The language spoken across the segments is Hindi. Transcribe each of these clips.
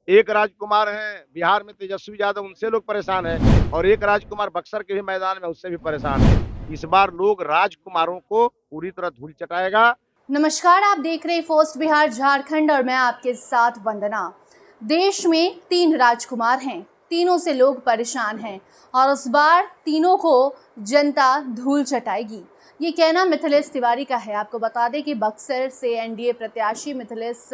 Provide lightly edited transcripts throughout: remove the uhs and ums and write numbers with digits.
एक राजकुमार हैं बिहार में तेजस्वी यादव, उनसे लोग परेशान हैं, और एक राजकुमार बक्सर के भी मैदान में, उससे भी परेशान है। इस बार लोग राजकुमारों को पूरी तरह धूल चटाएगा। नमस्कार, आप देख रहे हैं फर्स्ट बिहार झारखंड और मैं आपके साथ वंदना। देश में 3 राजकुमार हैं, तीनों से लोग परेशान हैं और इस बार तीनों को जनता धूल चटाएगी। ये कहना मिथिलेश तिवारी का है। आपको बता दें कि बक्सर से एनडीए प्रत्याशी मिथिलेश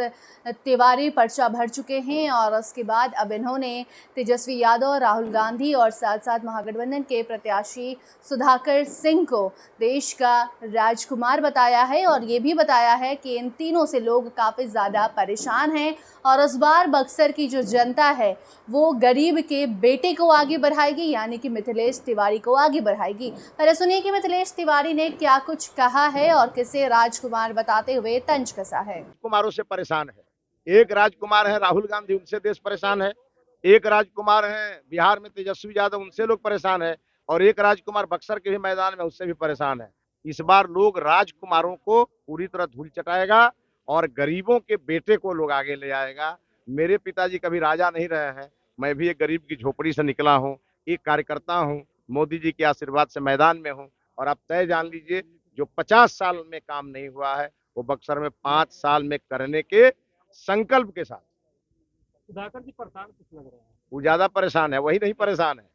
तिवारी पर्चा भर चुके हैं और उसके बाद अब इन्होंने तेजस्वी यादव, राहुल गांधी और साथ साथ महागठबंधन के प्रत्याशी सुधाकर सिंह को देश का राजकुमार बताया है और ये भी बताया है कि इन तीनों से लोग काफ़ी ज़्यादा परेशान हैं और इस बार बक्सर की जो जनता है वो गरीब के बेटे को आगे बढ़ाएगी, यानी कि मिथिलेश तिवारी को आगे बढ़ाएगी। पहले सुनिए कि मिथिलेश तिवारी ने क्या कुछ कहा है और किसे राजकुमार बताते हुए तंज कसा है। कुमारों से परेशान है। एक राजकुमार है राहुल गांधी, उनसे देश परेशान है। एक राजकुमार है बिहार में तेजस्वी यादव, उनसे लोग परेशान है, और एक राजकुमार बक्सर के भी मैदान में, उससे भी परेशान है। इस बार लोग राजकुमारों को पूरी तरह धूल चटाएगा और गरीबों के बेटे को लोग आगे ले आएगा। मेरे पिताजी कभी राजा नहीं रहे हैं, मैं भी एक गरीब की झोपड़ी से निकला हूँ, एक कार्यकर्ता हूँ, मोदी जी के आशीर्वाद से मैदान में हूँ। और आप तय जान लीजिए, जो 50 साल में काम नहीं हुआ है वो बक्सर में 5 साल में करने के संकल्प के साथ। सुधाकर जी परेशान कुछ लग रहे हैं। वो ज्यादा परेशान है, वही नहीं परेशान है,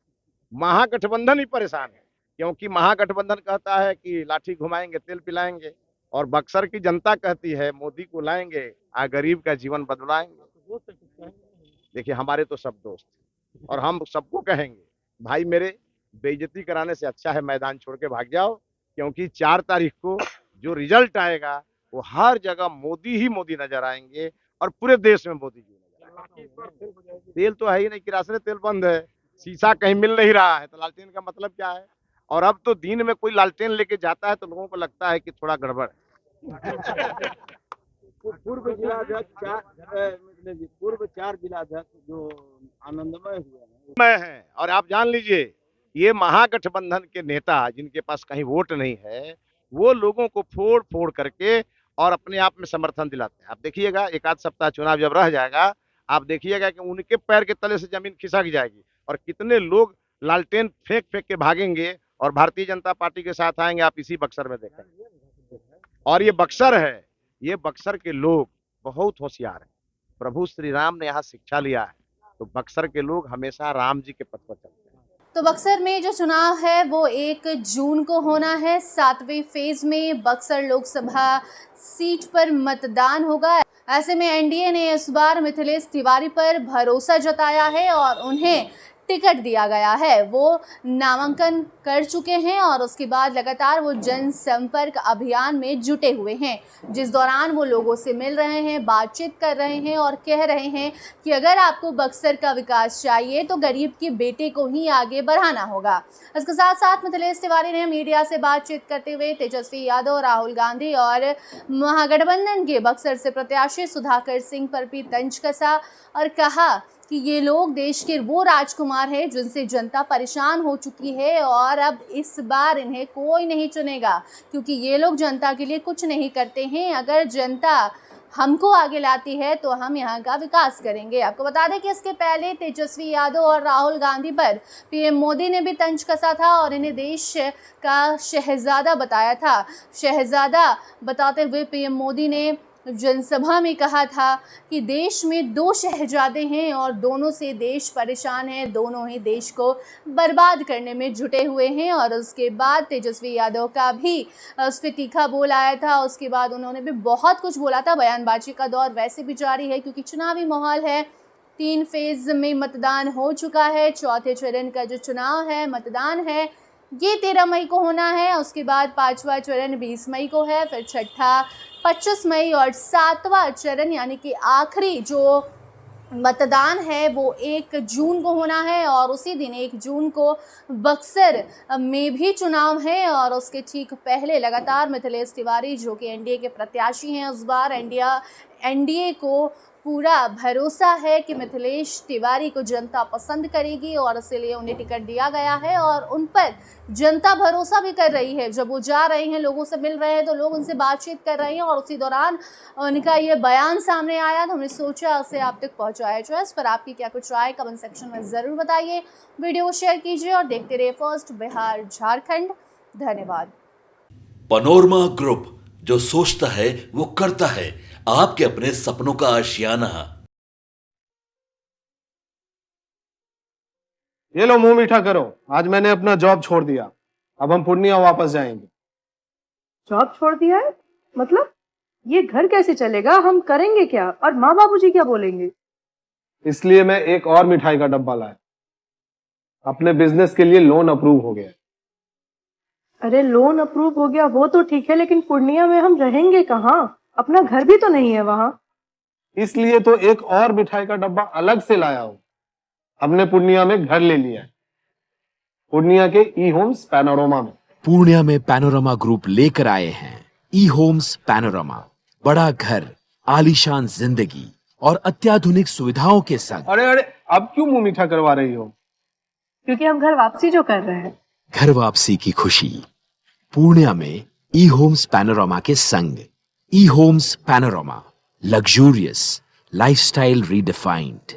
महागठबंधन ही परेशान है। क्योंकि महागठबंधन कहता है कि लाठी घुमाएंगे, तेल पिलाएंगे, और बक्सर की जनता कहती है मोदी को लाएंगे, गरीब का जीवन बदलाएंगे। देखिए, हमारे तो सब दोस्त, और हम सबको कहेंगे भाई मेरे, बेइज्जती कराने से अच्छा है मैदान छोड़ के भाग जाओ। क्योंकि 4 तारीख को जो रिजल्ट आएगा वो हर जगह मोदी ही मोदी नजर आएंगे, और पूरे देश में मोदी जी नजर आएंगे। तेल तो है ही नहीं, किरासन तेल बंद है, शीशा कहीं मिल नहीं रहा है, तो लालटेन का मतलब क्या है। और अब तो दिन में कोई लालटेन लेके जाता है तो लोगों को लगता है कि थोड़ा गड़बड़ है। पूर्व जिलाध्यक्ष पूर्व 4 जिलाध्यक्ष जो आनंदमय हुए हैं, और आप जान लीजिए ये महागठबंधन के नेता जिनके पास कहीं वोट नहीं है, वो लोगों को फोड़ फोड़ करके और अपने आप में समर्थन दिलाते हैं। आप देखिएगा, एक आध सप्ताह चुनाव जब रह जाएगा, आप देखिएगा कि उनके पैर के तले से जमीन खिसक जाएगी, और कितने लोग लालटेन फेंक फेंक के भागेंगे और भारतीय जनता पार्टी के साथ आएंगे, आप इसी बक्सर में देखेंगे। और ये बक्सर है, ये बक्सर के लोग बहुत होशियार हैं। प्रभु श्री राम ने यहाँ शिक्षा लिया है, तो बक्सर के लोग हमेशा राम जी के पथ पर चलते हैं। तो बक्सर में जो चुनाव है वो 1 जून को होना है। 7वें फेज में बक्सर लोकसभा सीट पर मतदान होगा। ऐसे में एनडीए ने इस बार मिथिलेश तिवारी पर भरोसा जताया है और उन्हें टिकट दिया गया है। वो नामांकन कर चुके हैं और उसके बाद लगातार वो जनसंपर्क अभियान में जुटे हुए हैं, जिस दौरान वो लोगों से मिल रहे हैं, बातचीत कर रहे हैं और कह रहे हैं कि अगर आपको बक्सर का विकास चाहिए तो गरीब के बेटे को ही आगे बढ़ाना होगा। इसके साथ साथ मिथिलेश तिवारी ने मीडिया से बातचीत करते हुए तेजस्वी यादव, राहुल गांधी और महागठबंधन के बक्सर से प्रत्याशी सुधाकर सिंह पर भी तंज कसा और कहा कि ये लोग देश के वो राजकुमार हैं जिनसे जनता परेशान हो चुकी है और अब इस बार इन्हें कोई नहीं चुनेगा, क्योंकि ये लोग जनता के लिए कुछ नहीं करते हैं। अगर जनता हमको आगे लाती है तो हम यहाँ का विकास करेंगे। आपको बता दें कि इसके पहले तेजस्वी यादव और राहुल गांधी पर पीएम मोदी ने भी तंज कसा था और इन्हें देश का शहजादा बताया था। शहजादा बताते हुए पीएम मोदी ने जनसभा में कहा था कि देश में 2 शहजादे हैं और दोनों से देश परेशान है, दोनों ही देश को बर्बाद करने में जुटे हुए हैं। और उसके बाद तेजस्वी यादव का भी उस पर तीखा बोल आया था। उसके बाद उन्होंने भी बहुत कुछ बोला था। बयानबाजी का दौर वैसे भी जारी है क्योंकि चुनावी माहौल है। 3 फेज में मतदान हो चुका है। चौथे चरण का जो चुनाव है, मतदान है, ये 13 मई को होना है। उसके बाद 5वां चरण 20 मई को है, फिर छठा 25 मई और 7वां चरण यानी कि आखिरी जो मतदान है वो 1 जून को होना है। और उसी दिन 1 जून को बक्सर में भी चुनाव है और उसके ठीक पहले लगातार मिथिलेश तिवारी जो कि एनडीए के प्रत्याशी हैं, उस बार एनडीए को पूरा भरोसा है कि मिथिलेश तिवारी को जनता पसंद करेगी और इसीलिए उन्हें टिकट दिया गया है और उन पर जनता भरोसा भी कर रही है। जब वो जा रहे हैं, लोगों से मिल रहे हैं, तो लोग उनसे बातचीत कर रहे हैं और उसी दौरान उनका ये बयान सामने आया तो हमने सोचा उसे आप तक पहुंचाया जाए। इस पर आपकी क्या कुछ राय कमेंट सेक्शन में ज़रूर बताइए। वीडियो को शेयर कीजिए और देखते रहिए फर्स्ट बिहार झारखंड। धन्यवाद। पनोरमा ग्रुप, जो सोचता है वो करता है। आपके अपने सपनों का आशियाना। ये लो, मुंह मीठा करो। आज मैंने अपना जॉब छोड़ दिया, अब हम पूर्णिया वापस जाएंगे। जॉब छोड़ दिया है? मतलब ये घर कैसे चलेगा? हम करेंगे क्या? और माँ बाबूजी क्या बोलेंगे? इसलिए मैं एक और मिठाई का डब्बा लाया। अपने बिजनेस के लिए लोन अप्रूव हो गया। अरे लोन अप्रूव हो गया वो तो ठीक है, लेकिन पूर्णिया में हम रहेंगे कहाँ? अपना घर भी तो नहीं है वहाँ। इसलिए तो एक और मिठाई का डब्बा अलग से लाया हूं। हमने पूर्णिया में घर ले लिया है, पूर्णिया के ई होम्स पैनोरमा में। पूर्णिया में पैनोरमा ग्रुप लेकर आए हैं ई होम्स पैनोरमा। बड़ा घर, आलीशान जिंदगी और अत्याधुनिक सुविधाओं के संग। अरे अरे, अब क्यों मुंह मीठा करवा रही हो? क्योंकि हम घर वापसी जो कर रहे हैं। घर वापसी की खुशी पूर्णिया में ई होम्स पैनोरमा के संग। E Homes Panorama, luxurious lifestyle redefined.